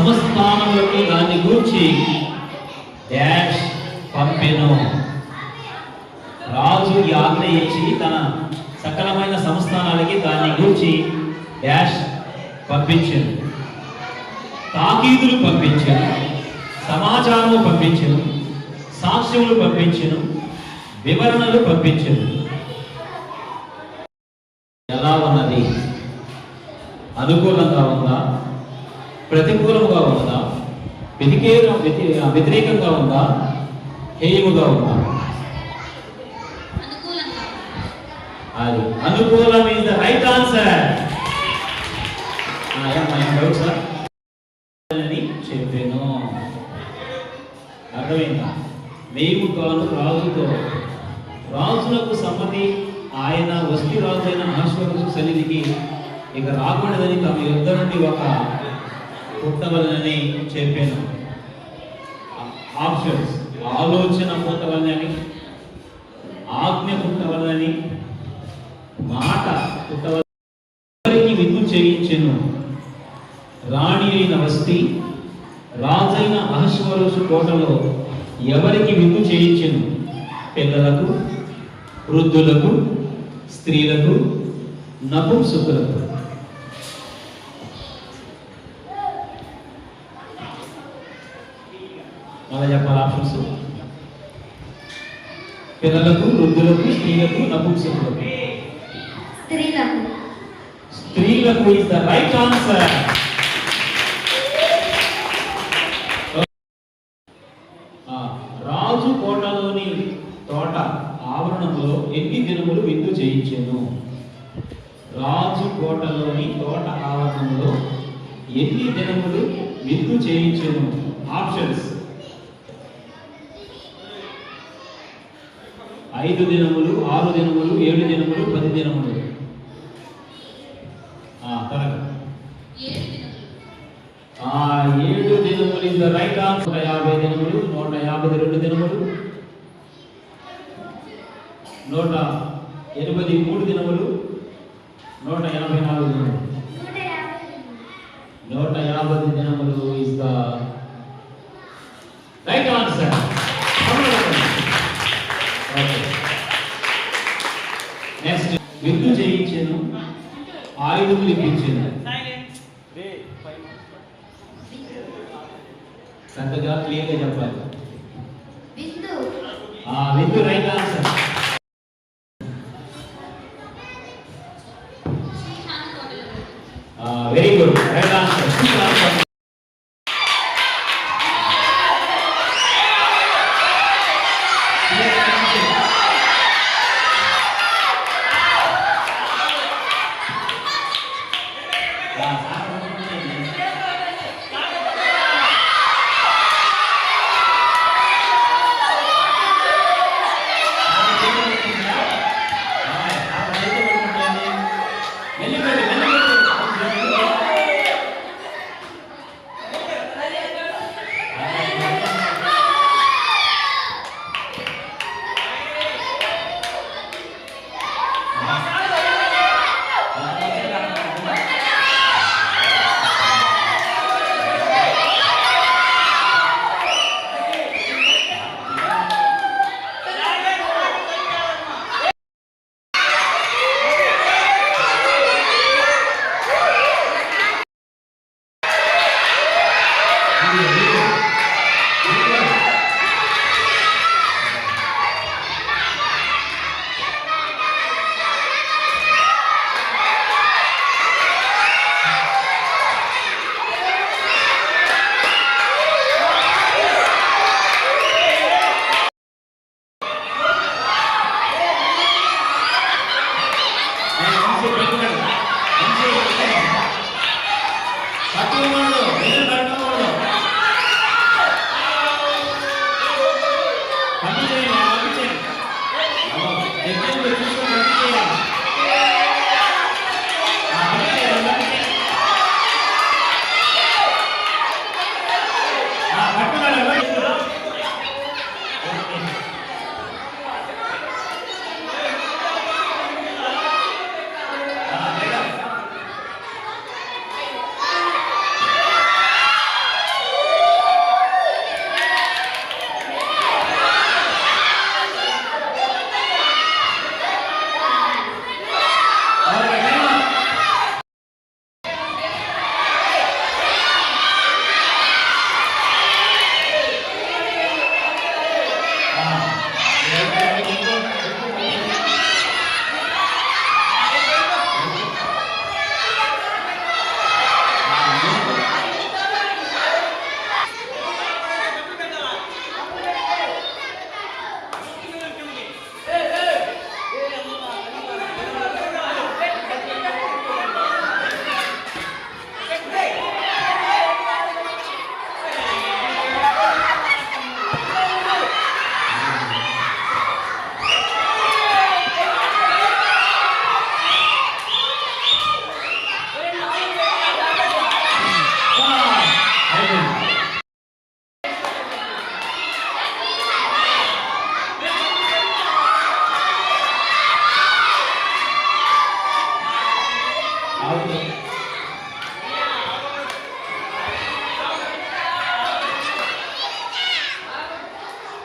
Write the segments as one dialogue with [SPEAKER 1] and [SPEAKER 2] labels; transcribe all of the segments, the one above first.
[SPEAKER 1] సంస్థానములకు దాన్ని గూర్చి డాష్ పంపెను. రాజు ఈ ఆజ్ఞ ఇచ్చి తన సకలమైన సంస్థానాలకి దాన్ని గూర్చి డాష్ పంపించను. తాకీదులు పంపించను, సమాచారము పంపించను, సాక్ష్యములు పంపించను, వివరణలు పంపించను. ఎలా ఉన్నది? అనుకూలంగా ఉందా? ప్రతికూలముగా ఉందా? వ్యతిరేకంగా ఉందా? హేయముగా ఉందా? అది అనుకూలం ఇస్ ద రైట్ ఆన్సర్. అని చెప్పాను. అర్థమైందా? మేము కాను రాజుతో, రాజులకు సమ్మతి, ఆయన వస్తి రాజు అయిన అహష్వేరోషు సన్నిధికి ఇక రాకూడదని తమ యుద్ధ నుండి ఒక పుట్టవలనని చెప్పాను. ఆప్షన్స్: ఆలోచన పుట్టవలనని, ఆజ్ఞ పుట్టవలనని, మాట పుట్టవలనని విందు చేయించెను. రాణి అయిన వస్తి, రాజైన అహష్వేరోషు కోటలో ఎవరికి విందు చేయించెను? పిల్లలకు, వృద్ధులకు, స్త్రీలకు, నపుంసకులకు. మళ్ళీ చెప్పాలి ఆప్షన్స్: పిల్లలకు, వృద్ధులకు, స్త్రీలకు, నపుంసకులకు. స్త్రీలకు ఇస్ ద రైట్ ఆన్సర్. రాజు కోటలోని తోట ఆవరణంలో ఎన్ని దినములు విందు చేయించెను? రాజు కోటలోని తోట ఆవరణంలో ఎన్ని దినములు విందు చేయించెను? ఆప్షన్స్: 5 దినములు, 6 దినములు, 7 దినములు, 10 దినములు. త్వరగా 7 దినములు ఇస్ ద రైట్ ఆన్సర్. 150 దినములు, 152 దినములు, 183 దినములు, 184 దినములు. 150 దినములు is the right answer. Next, విందు చేయించెను, ఆయుధములు ఇప్పించెను. చక్కగా క్లియర్గా చెప్పాలి. విందు right answer. Very good, right answer.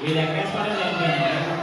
[SPEAKER 1] ఇది ఎక్కడేస్తారో తెలియదు.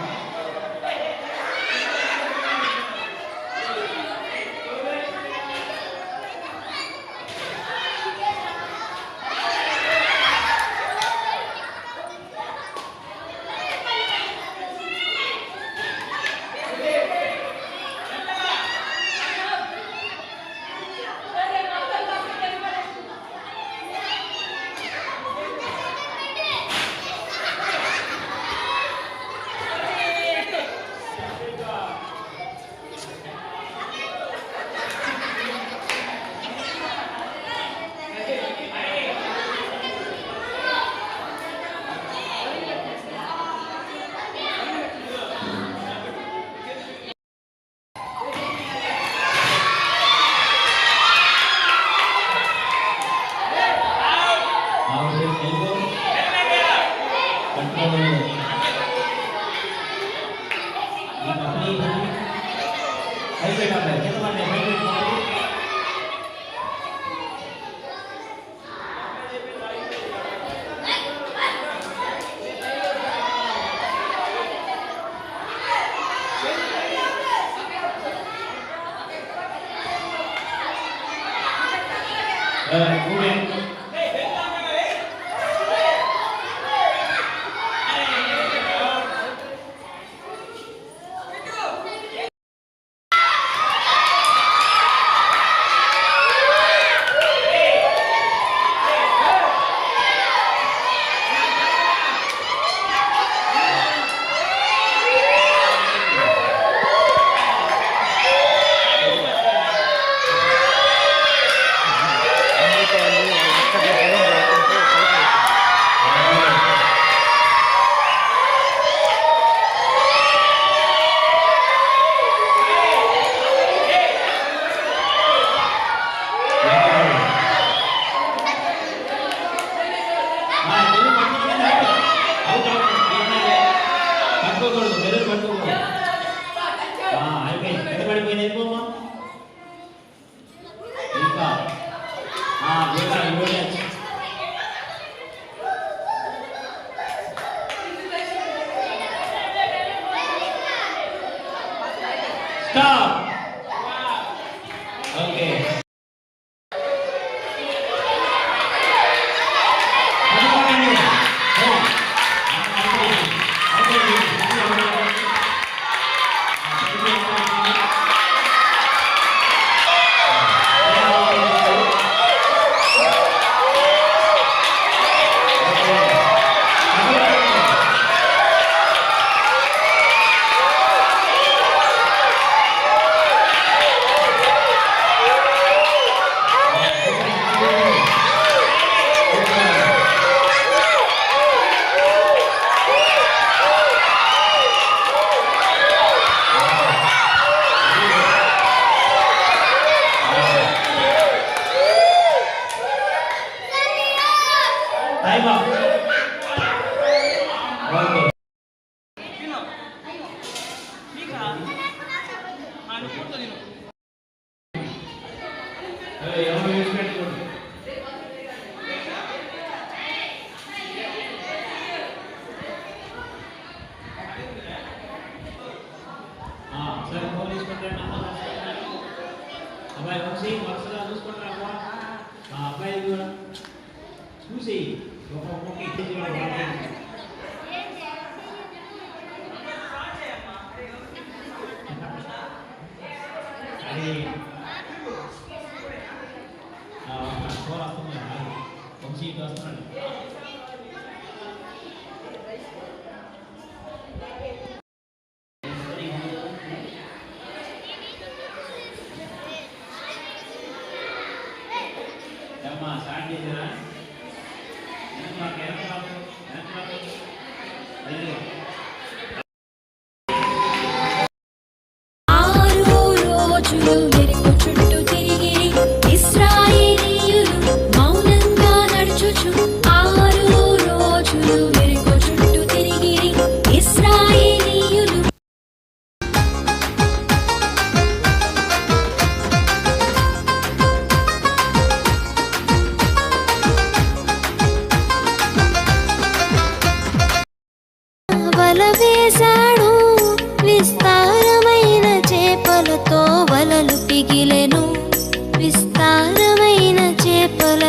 [SPEAKER 1] Stop. Okay. Time up. Okay. అబ్బాయి వంశీ వరుసగా చూసుకుంటారా అబ్బాయి కూడా చూసి ఒక్కొక్క అది స్కోర్ వస్తుంది వంశీకి వస్తున్నాడు. స్టార్ట్ చేసారా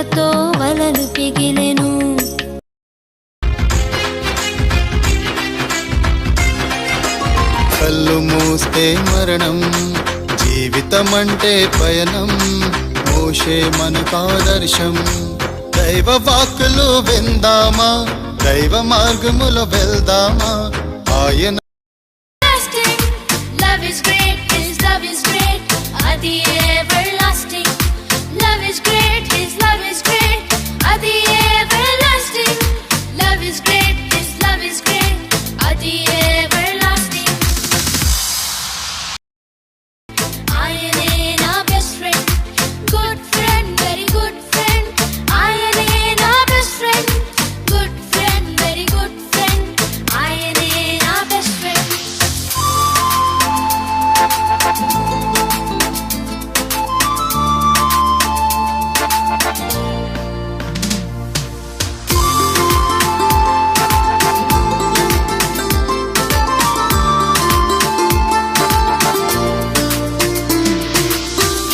[SPEAKER 2] చేతులతో వలలు పిగిలెను.
[SPEAKER 3] కళ్ళు మూస్తే మరణం, జీవితమంటే పయనం. మోషే మనకాదర్శం. దైవ వాక్కులు విందామా, దైవ మార్గములో వెళ్దామా. ఆయన
[SPEAKER 2] Love is great, His love is great, adi everlasting. Love is great, His love is great, adi everlasting. Love is great, His love is great, adi everlasting. Ayane na best friend, good friend, very good friend. Ayane na best friend, good friend, very good friend. Ayane na best friend.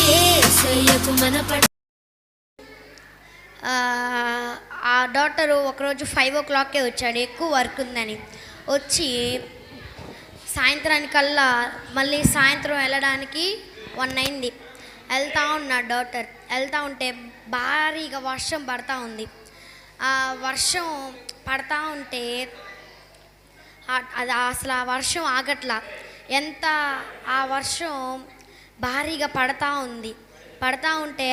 [SPEAKER 2] యేసయ్యకు మన ఆ doctor ఒకరోజు 5 o'clockకే వచ్చాడు, ఎక్కువ work ఉందని. వచ్చి సాయంత్రానికల్లా మళ్ళీ సాయంత్రం వెళ్ళడానికి 1 అయింది. వెళ్తూ ఉన్నాడు డాక్టర్. వెళ్తూ ఉంటే భారీగా వర్షం పడతా ఉంది. ఆ వర్షం పడతా ఉంటే అది అసలు ఆ వర్షం ఆగట్లా. ఆ వర్షం భారీగా పడతా ఉంది. పడతా ఉంటే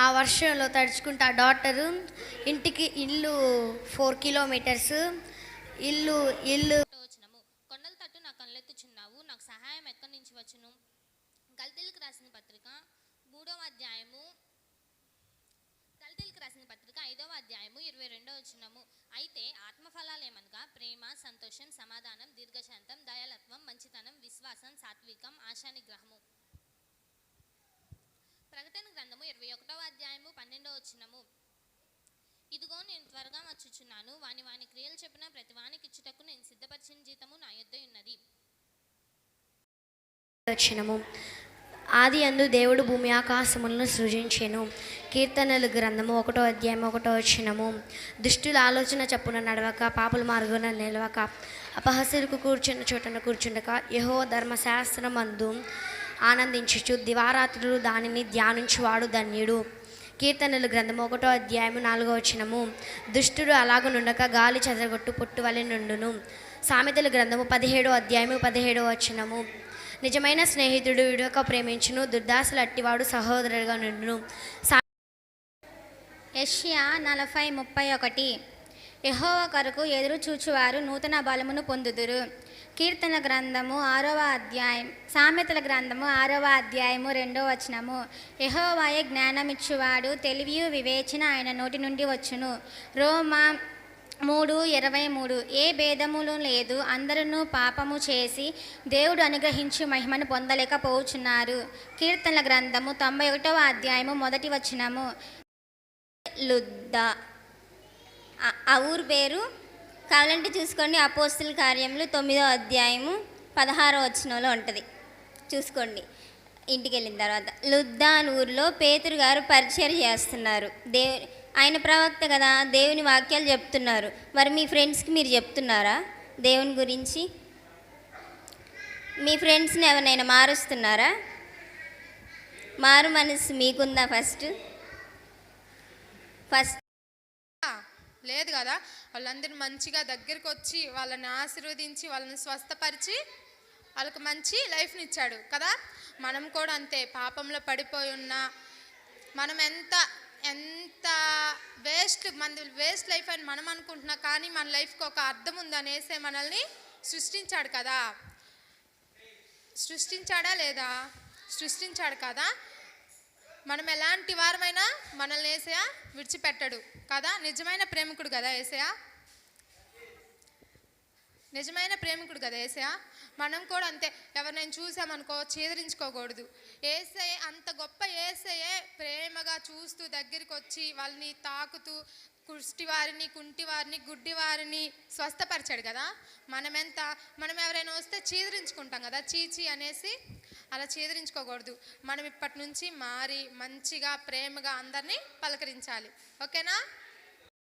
[SPEAKER 2] ఆ వర్షంలో తడుచుకుంటా డాక్టరు ఇల్లు 4 kilometers ఇల్లు
[SPEAKER 4] వచ్చినము. కొండల తట్టు నా కళ్ళెత్తుచున్నావు, నాకు సహాయం ఎక్కడి నుంచి వచ్చును. గల్తీలకు రాసిన పత్రిక 5వ అధ్యాయము 22వ వచనము. అయితే ఆత్మఫలాలేమనగా ప్రేమ, సంతోషం, సమాధానం, దీర్ఘశాంతం, దయాలత్వం, మంచితనం, విశ్వాసం, సాత్వికం, ఆశానిగ్రహము. ప్రకటన గ్రంథము 21వ అధ్యాయము 12వ వచనము. ఇదిగో నేను త్వరగా వచ్చుచున్నాను, వాని క్రియలు చెప్పిన ప్రతి వానికి ఇచ్చుటకు నేను సిద్ధపరిచిన జీతము నా యొద్ద ఉన్నది.
[SPEAKER 2] వచనము. ఆది యందు దేవుడు భూమి ఆకాశములను సృజించెను. కీర్తనల గ్రంథము 1వ అధ్యాయం 1వ వచనము. దుష్టుల ఆలోచన చప్పున నడవక, పాపుల మార్గాన నిలవక, అపహాస్యులకు కూర్చున్న చోటన కూర్చుండక, యెహోవా ధర్మశాస్త్రమందు ఆనందించుచు దివారాత్రులు దానిని ధ్యానించువాడు ధన్యుడు. కీర్తనల గ్రంథము 1వ అధ్యాయము 4వ వచనము. దుష్టుడు అలాగనుండక గాలి చెదరగొట్టు పొట్టు వలె నుండును. సామెతల గ్రంథము 17వ అధ్యాయము 17వ వచనము. నిజమైన స్నేహితుడు విడవక ప్రేమించును, దుర్దాసులు అట్టివాడు సహోదరుడుగా నుండును.
[SPEAKER 4] యెషయా 40:31. యెహోవా కొరకు ఎదురు చూచువారు నూతన బలమును పొందుదురు. కీర్తన గ్రంథము 6వ అధ్యాయం సామెతల గ్రంథము 6వ అధ్యాయము 2వ వచనము. యెహోవాయే జ్ఞానమిచ్చువాడు, తెలివియు వివేచన ఆయన నోటి నుండి వచ్చును. రోమా 3:23. ఏ భేదములు లేదు, అందరూ పాపము చేసి దేవుడు అనుగ్రహించి మహిమను పొందలేకపోచున్నారు. కీర్తనల గ్రంథము 91వ అధ్యాయము 1వ వచనము. లుద్దా ఆ ఊరు పేరు కావాలంటే చూసుకోండి. అపోస్తుల కార్యములు 9వ అధ్యాయము 16వ వచనంలో ఉంటుంది, చూసుకోండి ఇంటికి వెళ్ళిన తర్వాత. లుద్దాన్ ఊరిలో పేతురు గారు పరిచయం చేస్తున్నారు. ఆయన ప్రవక్త కదా, దేవుని వాక్యాలు చెప్తున్నారు. మరి మీ ఫ్రెండ్స్కి మీరు చెప్తున్నారా దేవుని గురించి? మీ ఫ్రెండ్స్ని ఎవరినైనా మారుస్తున్నారా? మారు మనసు మీకుందా? ఫస్ట్
[SPEAKER 5] లేదు కదా. వాళ్ళందరూ మంచిగా దగ్గరికి వచ్చి వాళ్ళని ఆశీర్వదించి వాళ్ళని స్వస్థపరిచి వాళ్ళకి మంచి లైఫ్ని ఇచ్చాడు కదా. మనం కూడా అంతే, పాపంలో పడిపోయి ఉన్నా మనం ఎంత వేస్ట్ లైఫ్ అని మనం అనుకుంటున్నా, కానీ మన లైఫ్కి ఒక అర్థం ఉందనేసే మనల్ని సృష్టించాడు కదా. సృష్టించాడా లేదా? సృష్టించాడు కదా. మనం ఎలాంటి వారమైనా మనల్ని యేసయ్య విడిచిపెట్టడు కదా. నిజమైన ప్రేమికుడు కదా యేసయ్య. నిజమైన ప్రేమికుడు కదా యేసయ్య. మనం కూడా అంతే, ఎవరినైనా చూసామనుకో చేదరించుకోకూడదు. యేసయ్య అంత గొప్ప యేసయ్యే ప్రేమగా చూస్తూ దగ్గరికి వచ్చి వాళ్ళని తాకుతూ కుష్టి వారిని, కుంటి వారిని, గుడ్డి వారిని స్వస్థపరిచాడు కదా. మనం ఎవరైనా వస్తే చీదరించుకుంటాం కదా, చీచి అనేసి. అలా చీదరించుకోకూడదు. మనం ఇప్పటి నుంచి మారి మంచిగా ప్రేమగా అందరినీ పలకరించాలి. ఓకేనా?